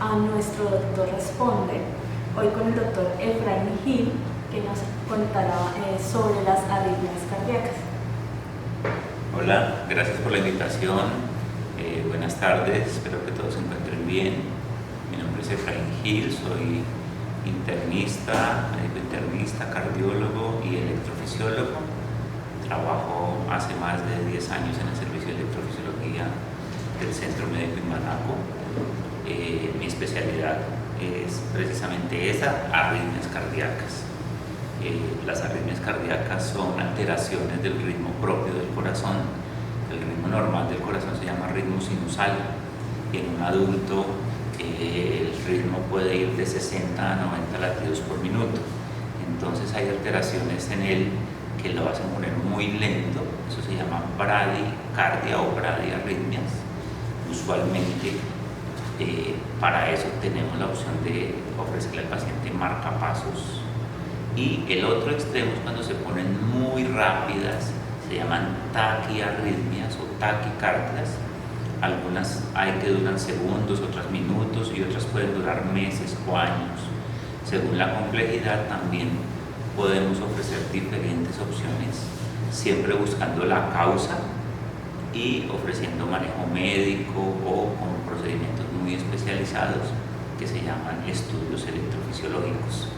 a nuestro doctor Responde, hoy con el doctor Efraín Gil, que nos contará sobre las arritmias cardíacas. Hola, gracias por la invitación. Buenas tardes, espero que todos se encuentren bien. Mi nombre es Efraín Gil, soy internista, médico internista, cardiólogo y electrofisiólogo. Trabajo hace más de 10 años en el servicio de electrofisiología del Centro Médico Imbanaco. Mi especialidad es precisamente esa, arritmias cardíacas. Las arritmias cardíacas son alteraciones del ritmo propio del corazón. El ritmo normal del corazón se llama ritmo sinusal y en un adulto el ritmo puede ir de 60 a 90 latidos por minuto. Entonces hay alteraciones en él que lo hacen poner muy lento, eso se llama bradicardia o bradiarritmias. Usualmente para eso tenemos la opción de ofrecerle al paciente marcapasos. Y el otro extremo es cuando se ponen muy rápidas, se llaman taquiarritmias o taquicardias. Algunas hay que duran segundos, otras minutos y otras pueden durar meses o años. Según la complejidad también podemos ofrecer diferentes opciones, siempre buscando la causa y ofreciendo manejo médico o con procedimientos muy especializados que se llaman estudios electrofisiológicos.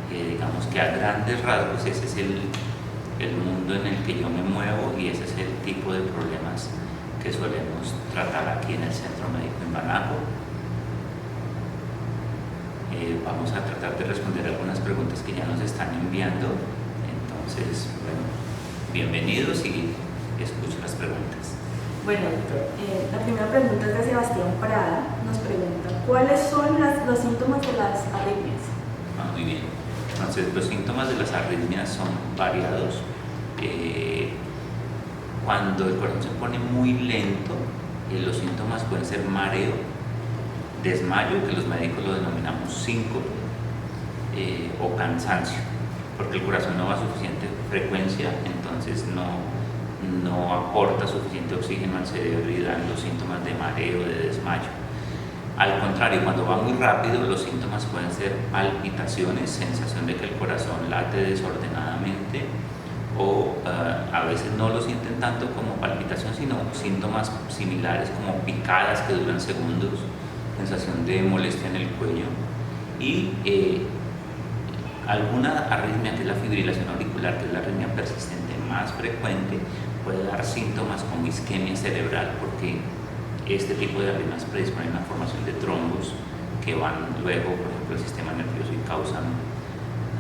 Digamos que a grandes rasgos ese es el mundo en el que yo me muevo y ese es el tipo de problemas que solemos tratar aquí en el Centro Médico Imbanaco. Vamos a tratar de responder algunas preguntas que ya nos están enviando. Entonces, bueno, bienvenidos y escuchen las preguntas. Bueno, doctor, la primera pregunta es de Sebastián Prada. Nos pregunta, ¿cuáles son los síntomas de las arritmias? Muy bien. Entonces, los síntomas de las arritmias son variados. Cuando el corazón se pone muy lento, los síntomas pueden ser mareo, desmayo, que los médicos lo denominamos síncope, o cansancio, porque el corazón no va a suficiente frecuencia, entonces no aporta suficiente oxígeno al cerebro y dan los síntomas de mareo, de desmayo. Al contrario, cuando va muy rápido, los síntomas pueden ser palpitaciones, sensación de que el corazón late desordenadamente, o a veces no lo sienten tanto como palpitación, sino síntomas similares como picadas que duran segundos, sensación de molestia en el cuello y alguna arritmia que es la fibrilación auricular, que es la arritmia persistente más frecuente, puede dar síntomas como isquemia cerebral, porque este tipo de arritmias predisponen a la formación de trombos que van luego, por ejemplo, al sistema nervioso y causan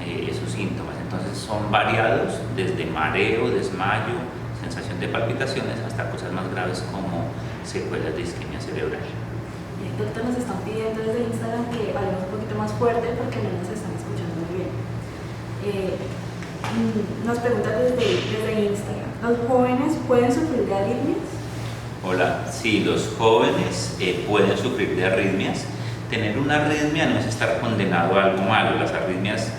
esos síntomas. Entonces son variados desde mareo, desmayo, sensación de palpitaciones hasta cosas más graves como secuelas de isquemia cerebral. Doctor, nos están pidiendo desde Instagram que hablemos un poquito más fuerte porque no nos están escuchando muy bien. Nos preguntan desde Instagram, ¿los jóvenes pueden sufrir de arritmias? Hola, sí, los jóvenes pueden sufrir de arritmias. Tener una arritmia no es estar condenado a algo malo. Las arritmias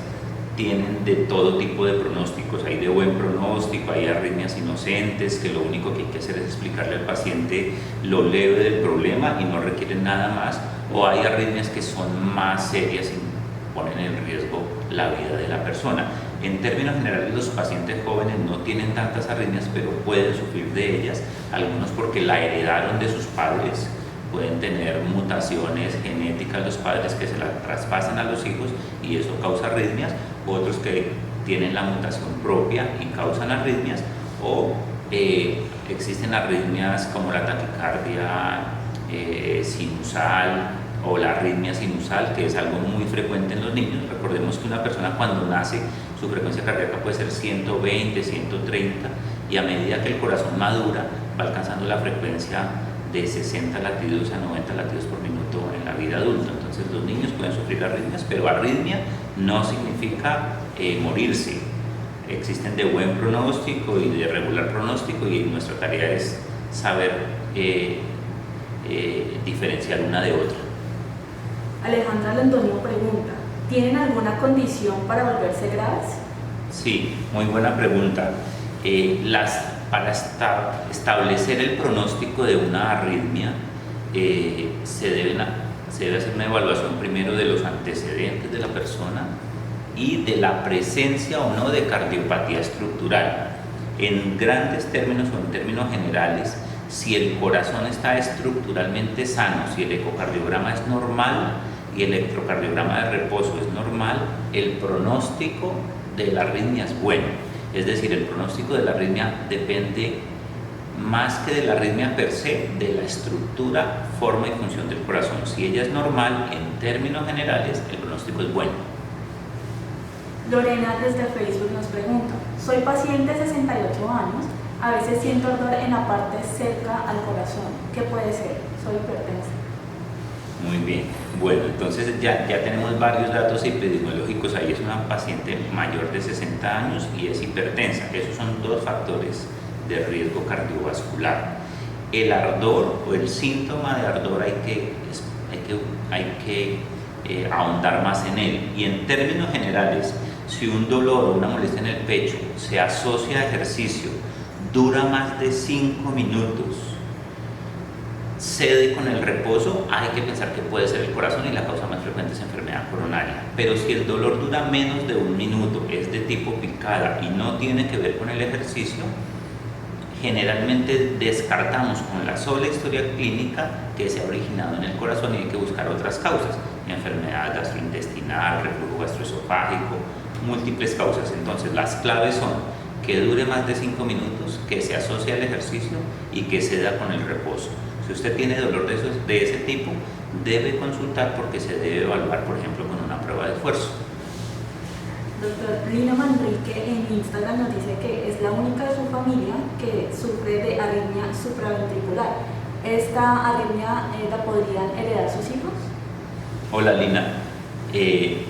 tienen de todo tipo de pronósticos, hay de buen pronóstico, hay arritmias inocentes que lo único que hay que hacer es explicarle al paciente lo leve del problema y no requieren nada más, o hay arritmias que son más serias y ponen en riesgo la vida de la persona. En términos generales, los pacientes jóvenes no tienen tantas arritmias, pero pueden sufrir de ellas, algunos porque la heredaron de sus padres, pueden tener mutaciones genéticas los padres que se la traspasan a los hijos y eso causa arritmias, otros que tienen la mutación propia y causan arritmias, o existen arritmias como la taquicardia sinusal o la arritmia sinusal, que es algo muy frecuente en los niños. Recordemos que una persona cuando nace su frecuencia cardíaca puede ser 120, 130 y a medida que el corazón madura va alcanzando la frecuencia de 60 latidos a 90 latidos por minuto en la vida adulta. Entonces los niños pueden sufrir arritmias, pero arritmia no significa morirse. Existen de buen pronóstico y de regular pronóstico y nuestra tarea es saber diferenciar una de otra. Alejandra Londoño pregunta, ¿tienen alguna condición para volverse graves? Sí, muy buena pregunta. Para establecer el pronóstico de una arritmia se deben se debe hacer una evaluación primero de los antecedentes de la persona y de la presencia o no de cardiopatía estructural. En grandes términos o en términos generales, si el corazón está estructuralmente sano, si el ecocardiograma es normal y el electrocardiograma de reposo es normal, el pronóstico de la arritmia es bueno. Es decir, el pronóstico de la arritmia depende más que de la arritmia per se, de la estructura, forma y función del corazón. Si ella es normal, en términos generales, el pronóstico es bueno. Lorena desde Facebook nos pregunta, soy paciente de 68 años, a veces siento ardor en la parte cerca al corazón. ¿Qué puede ser? Soy hipertensa. Muy bien, bueno, entonces ya tenemos varios datos epidemiológicos. Ahí es una paciente mayor de 60 años y es hipertensa. Esos son dos factores de riesgo cardiovascular. El ardor o el síntoma de ardor hay que ahondar más en él. Y en términos generales, si un dolor o una molestia en el pecho se asocia a ejercicio, dura más de 5 minutos, cede con el reposo, hay que pensar que puede ser el corazón y la causa más frecuente es enfermedad coronaria. Pero si el dolor dura menos de 1 minuto, es de tipo picada y no tiene que ver con el ejercicio, generalmente descartamos con la sola historia clínica que se ha originado en el corazón y hay que buscar otras causas, enfermedad gastrointestinal, reflujo gastroesofágico, múltiples causas. Entonces las claves son que dure más de 5 minutos, que se asocie al ejercicio y que se da con el reposo. Si usted tiene dolor de ese tipo, debe consultar porque se debe evaluar, por ejemplo, con una prueba de esfuerzo. Doctor, Lina Manrique en Instagram nos dice que es la única de su familia que sufre de arritmia supraventricular. ¿Esta arritmia la podrían heredar sus hijos? Hola Lina,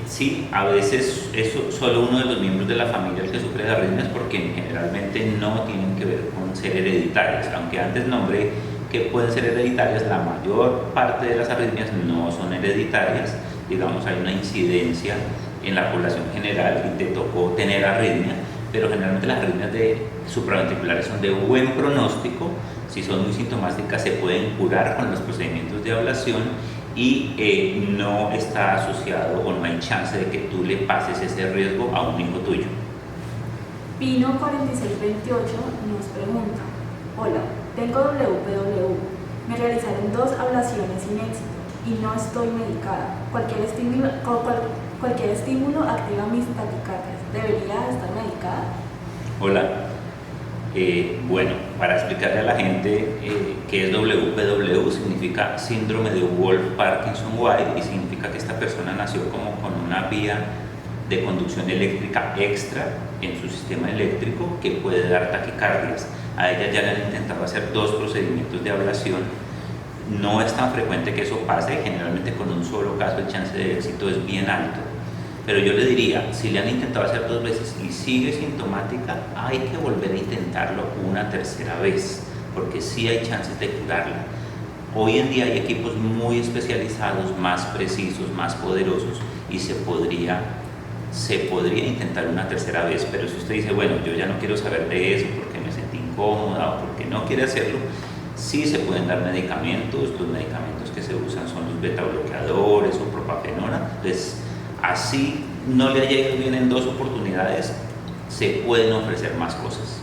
sí, a veces es solo uno de los miembros de la familia el que sufre de arritmias porque generalmente no tienen que ver con ser hereditarias, aunque antes nombré que pueden ser hereditarias, la mayor parte de las arritmias no son hereditarias. Digamos, hay una incidencia en la población general y te tocó tener arritmia, pero generalmente las arritmias supraventriculares son de buen pronóstico. Si son muy sintomáticas se pueden curar con los procedimientos de ablación y no está asociado o no hay chance de que tú le pases ese riesgo a un hijo tuyo. Pino 4628 nos pregunta, hola, tengo WPW, me realizaron 2 ablaciones sin éxito y no estoy medicada. Cualquier estímulo activa mis taquicardias. ¿Debería estar medicada? Hola. Bueno, para explicarle a la gente qué es WPW, significa síndrome de Wolff-Parkinson-White y significa que esta persona nació como con una vía de conducción eléctrica extra en su sistema eléctrico que puede dar taquicardias. A ella ya le han intentado hacer 2 procedimientos de ablación. No es tan frecuente que eso pase, generalmente con un solo caso el chance de éxito es bien alto. Pero yo le diría, si le han intentado hacer 2 veces y sigue sintomática, hay que volver a intentarlo una tercera vez, porque sí hay chances de curarla. Hoy en día hay equipos muy especializados, más precisos, más poderosos y se podría intentar una tercera vez. Pero si usted dice, bueno, yo ya no quiero saber de eso porque me sentí incómoda o porque no quiere hacerlo, sí se pueden dar medicamentos. Los medicamentos que se usan son los beta bloqueadores o propafenona. Entonces, así no le haya ido bien en 2 oportunidades, se pueden ofrecer más cosas.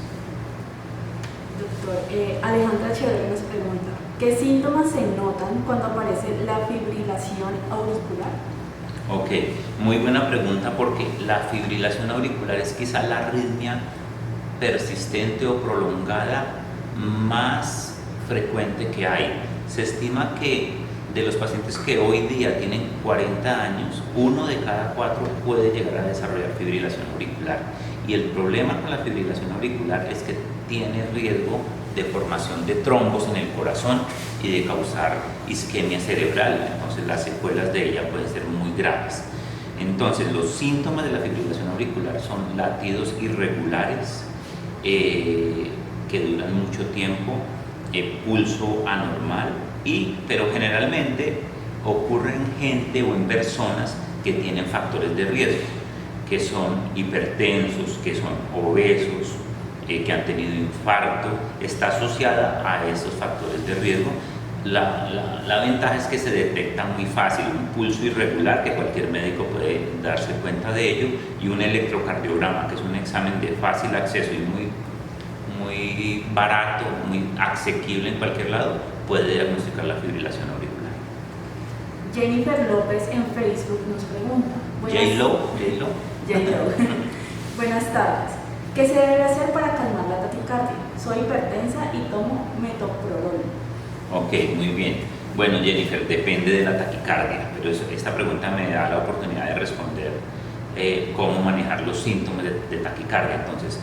Doctor, Alejandra Chévere nos pregunta, ¿qué síntomas se notan cuando aparece la fibrilación auricular? Ok, muy buena pregunta porque la fibrilación auricular es quizá la arritmia persistente o prolongada más frecuente que hay. Se estima que de los pacientes que hoy día tienen 40 años, 1 de cada 4 puede llegar a desarrollar fibrilación auricular. Y el problema con la fibrilación auricular es que tiene riesgo de formación de trombos en el corazón y de causar isquemia cerebral. Entonces las secuelas de ella pueden ser muy graves. Entonces los síntomas de la fibrilación auricular son latidos irregulares que duran mucho tiempo, pulso anormal, pero generalmente ocurre en gente o en personas que tienen factores de riesgo, que son hipertensos, que son obesos, que han tenido infarto. Está asociada a esos factores de riesgo La ventaja es que se detecta muy fácil un pulso irregular, que cualquier médico puede darse cuenta de ello, y un electrocardiograma, que es un examen de fácil acceso y muy barato, muy asequible en cualquier lado, puede diagnosticar la fibrilación auricular. Jennifer López en Facebook nos pregunta. J-Lo. Buenas tardes. ¿Qué se debe hacer para calmar la taquicardia? Soy hipertensa y tomo metoprolol. Ok, muy bien. Bueno, Jennifer, depende de la taquicardia, pero esta pregunta me da la oportunidad de responder cómo manejar los síntomas de taquicardia. Entonces,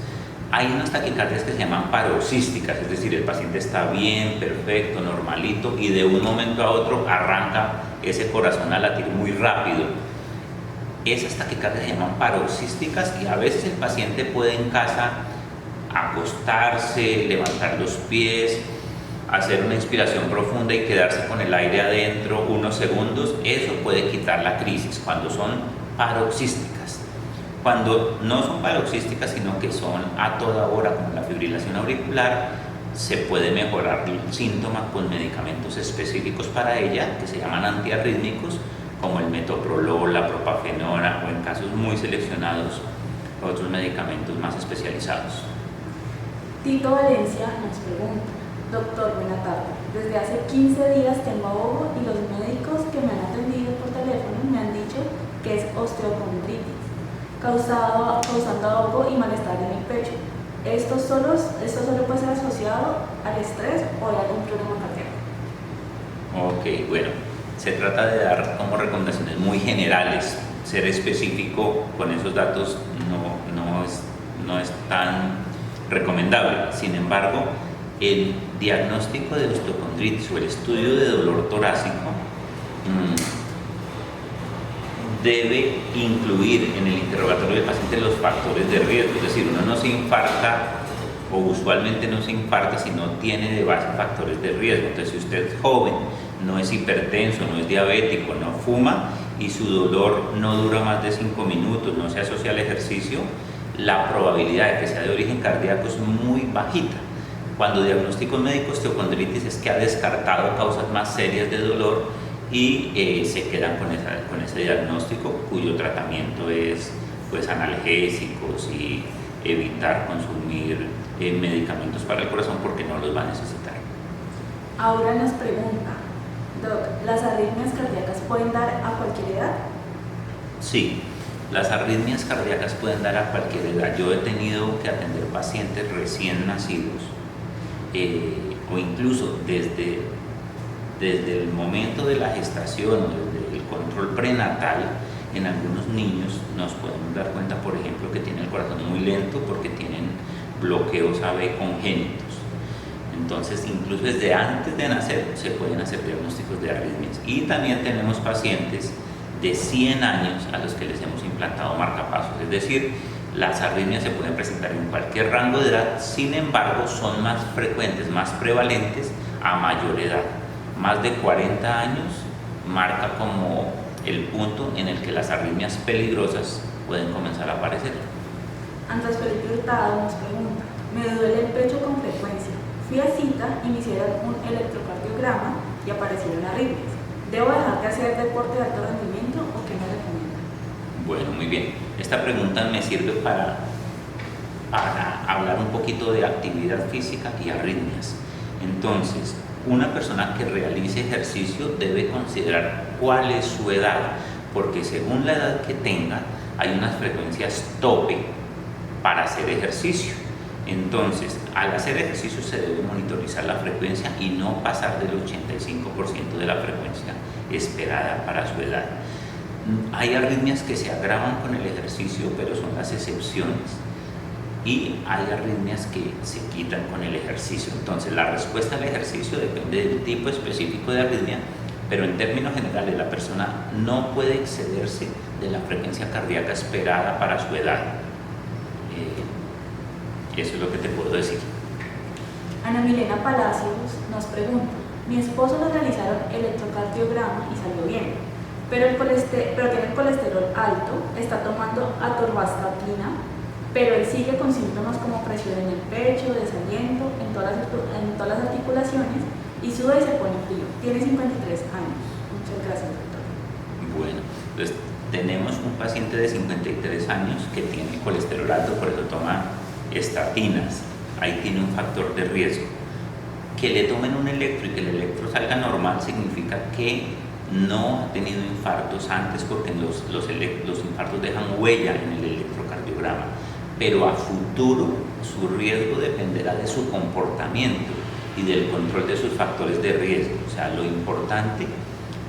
hay unas taquicardias que se llaman paroxísticas, es decir, el paciente está bien, perfecto, normalito, y de un momento a otro arranca ese corazón a latir muy rápido. Esas taquicardias se llaman paroxísticas y a veces el paciente puede en casa acostarse, levantar los pies, hacer una inspiración profunda y quedarse con el aire adentro unos segundos. Eso puede quitar la crisis cuando son paroxísticas. Cuando no son paroxísticas, sino que son a toda hora, como la fibrilación auricular, se puede mejorar el síntoma con medicamentos específicos para ella, que se llaman antiarrítmicos, como el metoprolol, la propafenona, o en casos muy seleccionados, otros medicamentos más especializados. Tito Valencia nos pregunta. Doctor, buena tarde. Desde hace 15 días tengo ahogo y los médicos que me han atendido por teléfono me han dicho que es osteocondritis, causando ahogo y malestar en el pecho. ¿Esto solo puede ser asociado al estrés o hay algún problema cardíaco? Ok, bueno, se trata de dar como recomendaciones muy generales. Ser específico con esos datos no es tan recomendable. Sin embargo, el diagnóstico de osteocondritis o el estudio de dolor torácico debe incluir en el interrogatorio del paciente los factores de riesgo, es decir, uno no se infarta o usualmente no se infarta si no tiene de base factores de riesgo. Entonces, si usted es joven, no es hipertenso, no es diabético, no fuma y su dolor no dura más de 5 minutos, no se asocia al ejercicio, la probabilidad de que sea de origen cardíaco es muy bajita. Cuando diagnostica un médico osteocondritis es que ha descartado causas más serias de dolor y se quedan con ese diagnóstico, cuyo tratamiento es pues analgésicos y evitar consumir medicamentos para el corazón porque no los va a necesitar. Ahora nos pregunta, Doc, ¿las arritmias cardíacas pueden dar a cualquier edad? Sí, las arritmias cardíacas pueden dar a cualquier edad. Yo he tenido que atender pacientes recién nacidos o incluso desde el momento de la gestación o desde el control prenatal. En algunos niños nos podemos dar cuenta, por ejemplo, que tienen el corazón muy lento porque tienen bloqueos AV congénitos. Entonces, incluso desde antes de nacer se pueden hacer diagnósticos de arritmias. Y también tenemos pacientes de 100 años a los que les hemos implantado marcapasos, es decir, las arritmias se pueden presentar en cualquier rango de edad, sin embargo son más frecuentes, más prevalentes a mayor edad. Más de 40 años marca como el punto en el que las arritmias peligrosas pueden comenzar a aparecer. Andrés Felipe Hurtado nos pregunta, me duele el pecho con frecuencia, fui a cita y me hicieron un electrocardiograma y aparecieron arritmias. ¿Debo dejar de hacer deporte de alto rendimiento o qué me recomienda? Bueno, muy bien. Esta pregunta me sirve para hablar un poquito de actividad física y arritmias. Entonces, una persona que realice ejercicio debe considerar cuál es su edad, porque según la edad que tenga, hay unas frecuencias tope para hacer ejercicio. Entonces, al hacer ejercicio se debe monitorizar la frecuencia y no pasar del 85% de la frecuencia esperada para su edad. Hay arritmias que se agravan con el ejercicio, pero son las excepciones. Y hay arritmias que se quitan con el ejercicio. Entonces, la respuesta al ejercicio depende del tipo específico de arritmia, pero en términos generales la persona no puede excederse de la frecuencia cardíaca esperada para su edad. Eso es lo que te puedo decir. Ana Milena Palacios nos pregunta, mi esposo le realizaron electrocardiograma y salió bien, pero tiene el colesterol alto, está tomando atorvastatina, pero él sigue con síntomas como presión en el pecho, desaliento, en todas las articulaciones y sube y se pone frío. Tiene 53 años. Muchas gracias, doctor. Bueno, entonces tenemos un paciente de 53 años que tiene colesterol alto, por eso toma estatinas. Ahí tiene un factor de riesgo. Que le tomen un electro y que el electro salga normal significa que no ha tenido infartos antes, porque los infartos dejan huella en el electrocardiograma, pero a futuro su riesgo dependerá de su comportamiento y del control de sus factores de riesgo. O sea, lo importante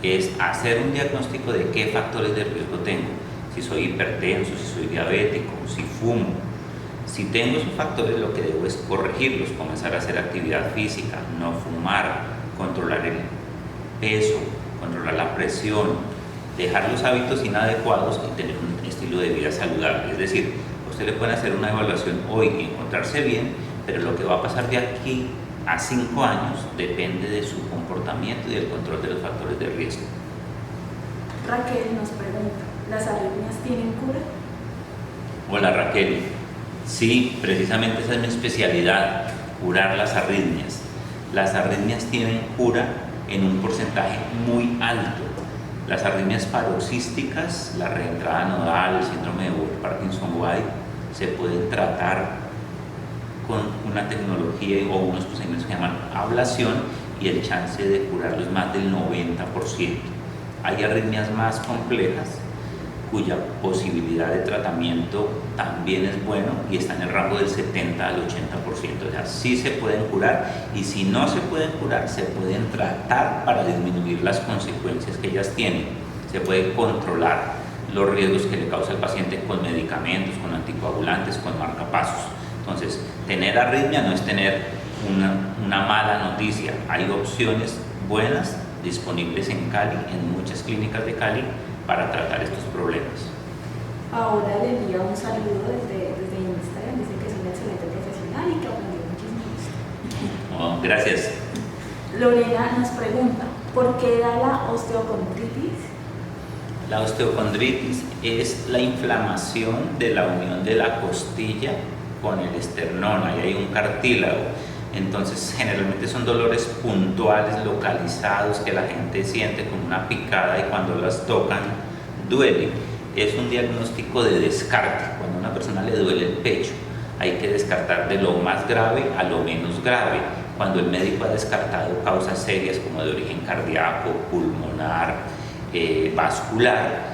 es hacer un diagnóstico de qué factores de riesgo tengo, si soy hipertenso, si soy diabético, si fumo. Si tengo esos factores, lo que debo es corregirlos, comenzar a hacer actividad física, no fumar, controlar el peso, controlar la presión, dejar los hábitos inadecuados y tener un estilo de vida saludable. Es decir, a usted le pueden hacer una evaluación hoy y encontrarse bien, pero lo que va a pasar de aquí a 5 años depende de su comportamiento y del control de los factores de riesgo. Raquel nos pregunta, ¿las arritmias tienen cura? Hola Raquel, sí, precisamente esa es mi especialidad, curar las arritmias. Las arritmias tienen cura en un porcentaje muy alto. Las arritmias paroxísticas, la reentrada nodal, el síndrome de Parkinson-White, se pueden tratar con una tecnología o unos procedimientos que se llaman ablación y el chance de curarlo es más del 90%. Hay arritmias más complejas cuya posibilidad de tratamiento también es bueno y está en el rango del 70 al 80%. O sea, sí se pueden curar, y si no se pueden curar, se pueden tratar para disminuir las consecuencias que ellas tienen. Se puede controlar los riesgos que le causa el paciente con medicamentos, con anticoagulantes, con marcapasos. Entonces, tener arritmia no es tener una mala noticia. Hay opciones buenas disponibles en Cali, en muchas clínicas de Cali, para tratar estos problemas. Ahora le envía un saludo desde Instagram, dice que es un excelente profesional y que aprendió muchísimo. Oh, gracias. Lorena nos pregunta, ¿por qué da la osteocondritis? La osteocondritis es la inflamación de la unión de la costilla con el esternón, ahí hay un cartílago. Entonces generalmente son dolores puntuales, localizados, que la gente siente como una picada y cuando las tocan duele. Es un diagnóstico de descarte. Cuando a una persona le duele el pecho, hay que descartar de lo más grave a lo menos grave. Cuando el médico ha descartado causas serias como de origen cardíaco, pulmonar, vascular,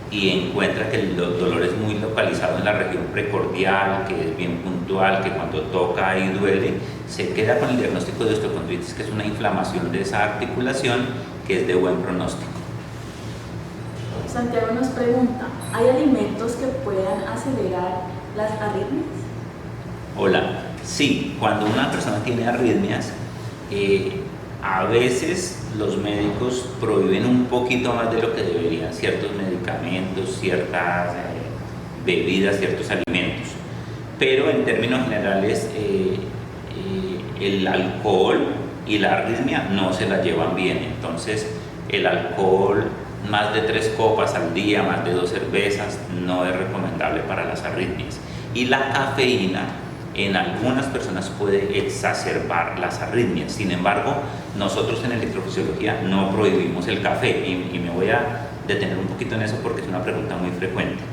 y encuentra que el dolor es muy localizado en la región precordial, que es bien puntual, que cuando toca ahí duele, se queda con el diagnóstico de osteocondritis, que es una inflamación de esa articulación que es de buen pronóstico. Santiago nos pregunta, ¿hay alimentos que puedan acelerar las arritmias? Hola, sí, cuando una persona tiene arritmias, a veces los médicos prohíben un poquito más de lo que deberían ciertos medicamentos, ciertas bebidas, ciertos alimentos, pero en términos generales el alcohol y la arritmia no se la llevan bien. Entonces el alcohol, más de 3 copas al día, más de 2 cervezas, no es recomendable para las arritmias. Y la cafeína en algunas personas puede exacerbar las arritmias. Sin embargo, nosotros en electrofisiología no prohibimos el café, y me voy a detener un poquito en eso porque es una pregunta muy frecuente.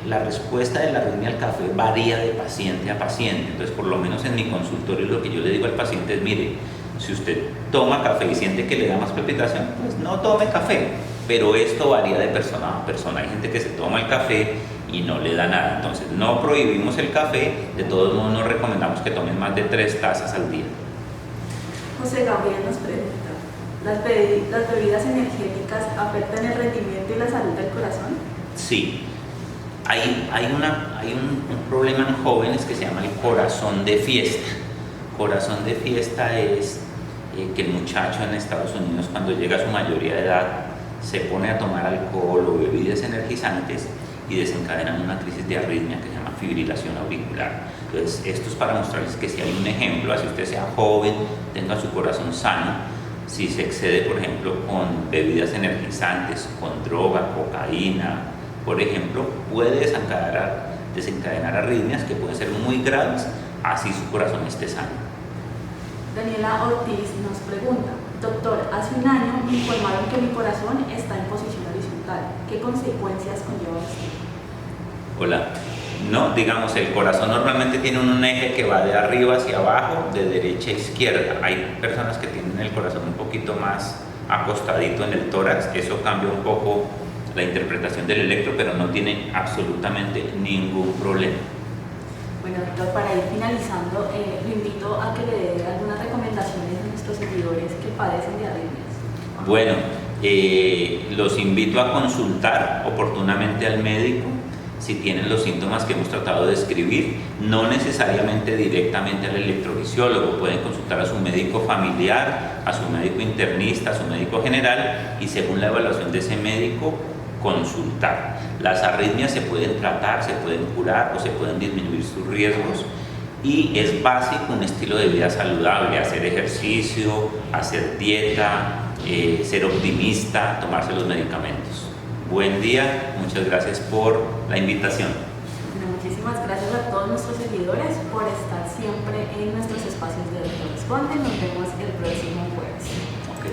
La respuesta de la arritmia al café varía de paciente a paciente. Entonces, por lo menos en mi consultorio, lo que yo le digo al paciente es: mire, si usted toma café y siente que le da más palpitación, pues no tome café. Pero esto varía de persona a persona. Hay gente que se toma el café y no le da nada. Entonces, no prohibimos el café, de todos modos no recomendamos que tomen más de 3 tazas al día. José Gabriel nos pregunta, ¿las bebidas energéticas afectan el rendimiento y la salud del corazón? Sí. Hay un problema en jóvenes que se llama el corazón de fiesta. Corazón de fiesta es que el muchacho en Estados Unidos, cuando llega a su mayoría de edad, se pone a tomar alcohol o bebidas energizantes y desencadenan una crisis de arritmia que se llama fibrilación auricular. Entonces, esto es para mostrarles que si hay un ejemplo, así usted sea joven, tenga su corazón sano, si se excede, por ejemplo, con bebidas energizantes, con droga, cocaína, por ejemplo, puede desencadenar arritmias que pueden ser muy graves, así su corazón esté sano. Daniela Ortiz nos pregunta, doctor, hace un año me informaron que mi corazón está en posición horizontal. ¿Qué consecuencias conlleva esto? Hola. No, digamos, el corazón normalmente tiene un eje que va de arriba hacia abajo, de derecha a izquierda. Hay personas que tienen el corazón un poquito más acostadito en el tórax, eso cambia un poco la interpretación del electro, pero no tiene absolutamente ningún problema. Bueno, doctor, para ir finalizando, lo invito a que le dé algunas recomendaciones a nuestros seguidores que padecen de arritmias. Bueno, los invito a consultar oportunamente al médico si tienen los síntomas que hemos tratado de describir, no necesariamente directamente al electrofisiólogo, pueden consultar a su médico familiar, a su médico internista, a su médico general y según la evaluación de ese médico, consultar. Las arritmias se pueden tratar, se pueden curar o se pueden disminuir sus riesgos y es básico un estilo de vida saludable, hacer ejercicio, hacer dieta, ser optimista, tomarse los medicamentos. Buen día, muchas gracias por la invitación. Bueno, muchísimas gracias a todos nuestros seguidores por estar siempre en nuestros espacios de Doctor Responde. Nos vemos el próximo jueves. Okay.